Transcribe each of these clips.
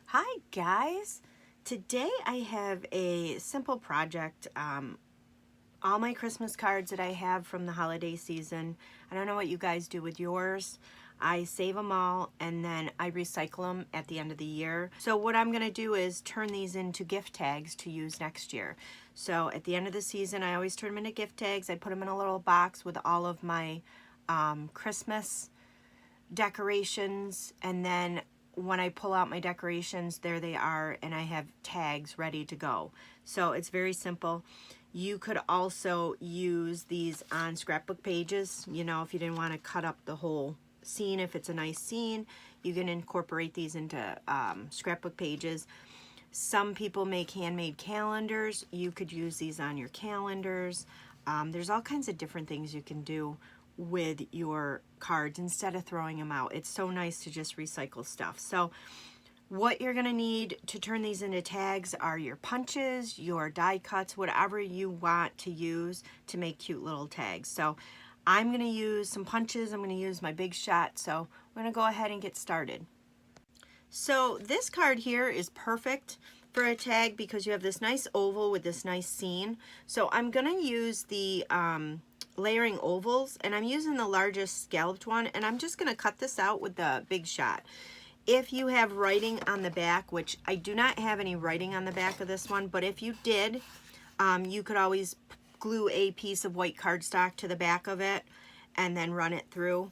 Hi guys! Today I have a simple project. All my Christmas cards that I have from the holiday season, I don't know what you guys do with yours. I save them all and then I recycle them at the end of the year. So what I'm going to do is turn these into gift tags to use next year. So at the end of the season I always turn them into gift tags. I put them in a little box with all of my Christmas decorations, and then when I pull out my decorations, there they are, and I have tags ready to go. So it's very simple. You could also use these on scrapbook pages. You know, if you didn't want to cut up the whole scene, if it's a nice scene, you can incorporate these into scrapbook pages. Some people make handmade calendars. You could use these on your calendars. There's all kinds of different things you can do with your cards instead of throwing them out. It's so nice to just recycle stuff. So what you're going to need to turn these into tags are your punches, your die cuts, whatever you want to use to make cute little tags. So I'm going to use some punches. I'm going to use my Big Shot. So I'm going to go ahead and get started. So this card here is perfect for a tag because you have this nice oval with this nice scene. So I'm going to use the layering ovals, and I'm using the largest scalloped one, and I'm just going to cut this out with the Big Shot. If you have writing on the back, which I do not have any writing on the back of this one, but if you did, you could always glue a piece of white cardstock to the back of it and then run it through.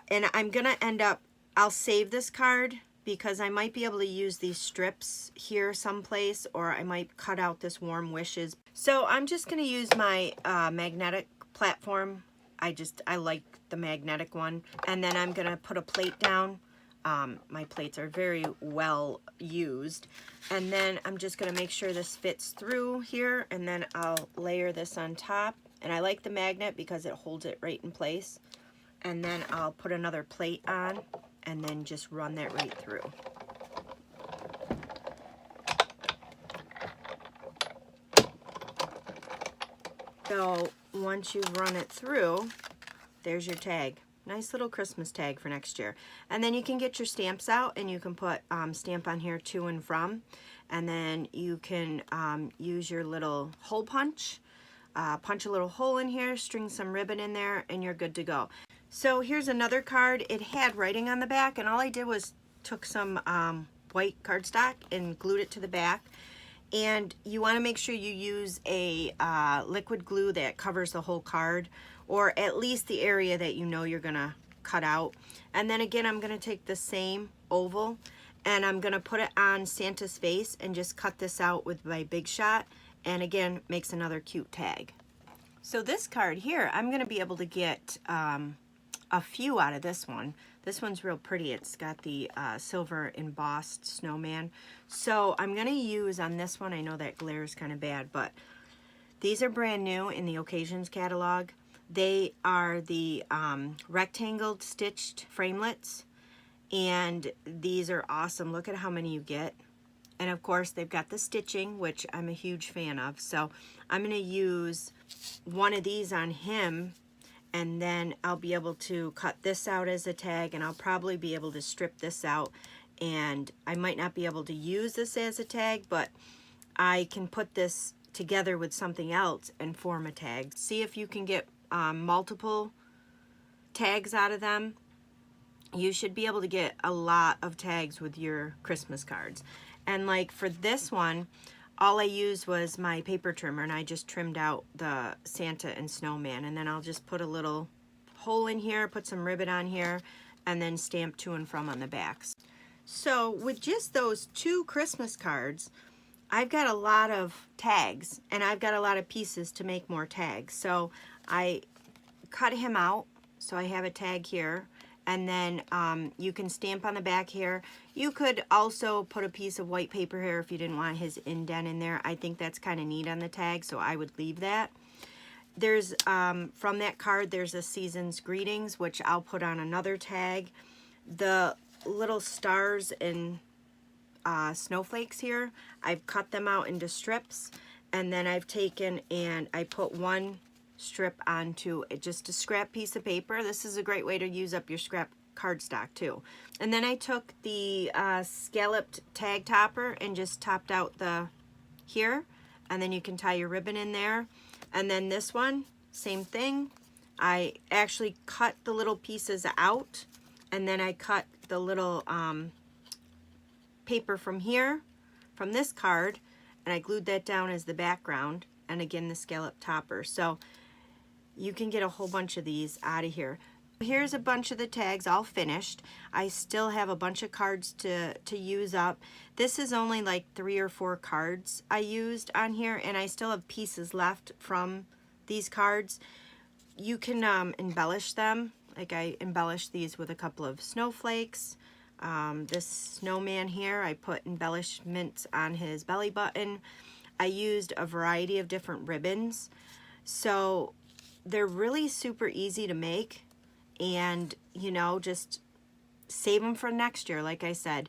And I'm going to end up, I'll save this card because I might be able to use these strips here someplace, or I might cut out this Warm Wishes. So I'm just going to use my magnetic platform. I like the magnetic one. And then I'm going to put a plate down. My plates are very well used. And then I'm just going to make sure this fits through here, and then I'll layer this on top. And I like the magnet because it holds it right in place. And then I'll put another plate on and then just run that right through. So once you run it through, there's your tag. Nice little Christmas tag for next year. And then you can get your stamps out, and you can put stamp on here to and from. And then you can use your little hole punch. Punch a little hole in here, string some ribbon in there, and you're good to go. So here's another card. It had writing on the back, and all I did was took some white cardstock and glued it to the back. And you want to make sure you use a liquid glue that covers the whole card, or at least the area that you know you're going to cut out. And then again, I'm going to take the same oval and I'm going to put it on Santa's face and just cut this out with my Big Shot. And again, makes another cute tag. So this card here, I'm going to be able to get a few out of this one. This one's real pretty. It's got the silver embossed snowman. So I'm going to use on this one, I know that glare is kind of bad, but these are brand new in the Occasions catalog. They are the rectangle stitched framelits, and these are awesome. Look at how many you get. And of course, they've got the stitching, which I'm a huge fan of. So I'm going to use one of these on him, and then I'll be able to cut this out as a tag, and I'll probably be able to strip this out. And I might not be able to use this as a tag, but I can put this together with something else and form a tag. See if you can get multiple tags out of them. You should be able to get a lot of tags with your Christmas cards. And like for this one, all I used was my paper trimmer, and I just trimmed out the Santa and snowman. And then I'll just put a little hole in here, put some ribbon on here, and then stamp to and from on the backs. So with just those 2 Christmas cards, I've got a lot of tags, and I've got a lot of pieces to make more tags. So I cut him out, so I have a tag here. And then you can stamp on the back here. You could also put a piece of white paper here if you didn't want his indent in there. I think that's kind of neat on the tag, so I would leave that. There's, from that card, there's a Season's Greetings, which I'll put on another tag. The little stars and snowflakes here. I've cut them out into strips, and then I've taken and I put one strip onto just a scrap piece of paper. This is a great way to use up your scrap cardstock too. And then I took the scalloped tag topper and just topped out the here, and then you can tie your ribbon in there. And then this one, same thing. I actually cut the little pieces out, and then I cut the little paper from here, from this card, and I glued that down as the background, and again the scallop topper. So you can get a whole bunch of these out of here. Here's a bunch of the tags all finished. I still have a bunch of cards to use up. This is only like 3 or 4 cards I used on here, and I still have pieces left from these cards. You can embellish them. Like I embellished these with a couple of snowflakes. This snowman here, I put embellishments on his belly button. I used a variety of different ribbons. So they're really super easy to make, and you know, just save them for next year. Like I said,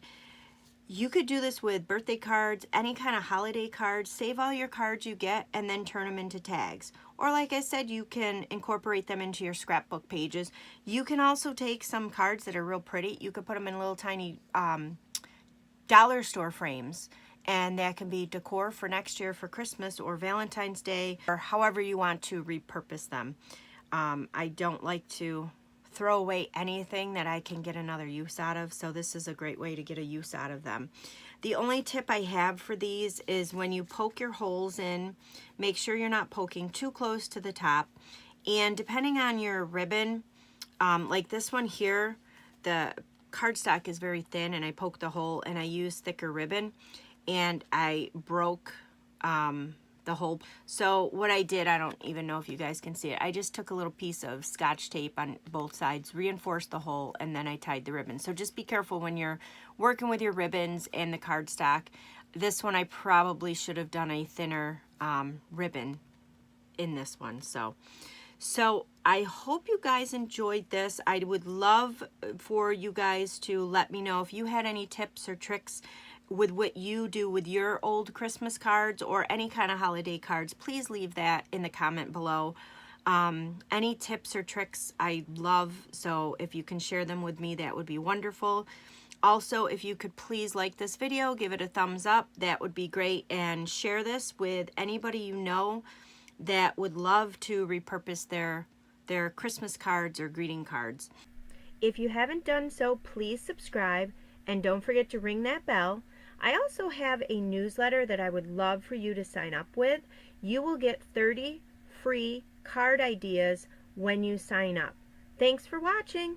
you could do this with birthday cards, any kind of holiday cards. Save all your cards you get and then turn them into tags. Or like I said, you can incorporate them into your scrapbook pages. You can also take some cards that are real pretty. You could put them in little tiny dollar store frames, and that can be decor for next year for Christmas or Valentine's Day, or however you want to repurpose them. I don't like to throw away anything that I can get another use out of, so this is a great way to get a use out of them. The only tip I have for these is when you poke your holes in, make sure you're not poking too close to the top, and depending on your ribbon, like this one here, the cardstock is very thin, and I poked the hole and I used thicker ribbon, and I broke the hole. So what I did, I don't even know if you guys can see it, I just took a little piece of Scotch tape on both sides, reinforced the hole, and then I tied the ribbon. So just be careful when you're working with your ribbons and the cardstock. This one I probably should have done a thinner ribbon in this one. So I hope you guys enjoyed this. I would love for you guys to let me know if you had any tips or tricks with what you do with your old Christmas cards or any kind of holiday cards. Please leave that in the comment below. Any tips or tricks I love, so if you can share them with me, that would be wonderful. Also, if you could please like this video, give it a thumbs up, that would be great, and share this with anybody you know that would love to repurpose their Christmas cards or greeting cards. If you haven't done so, please subscribe, and don't forget to ring that bell. I also have a newsletter that I would love for you to sign up with. You will get 30 free card ideas when you sign up. Thanks for watching.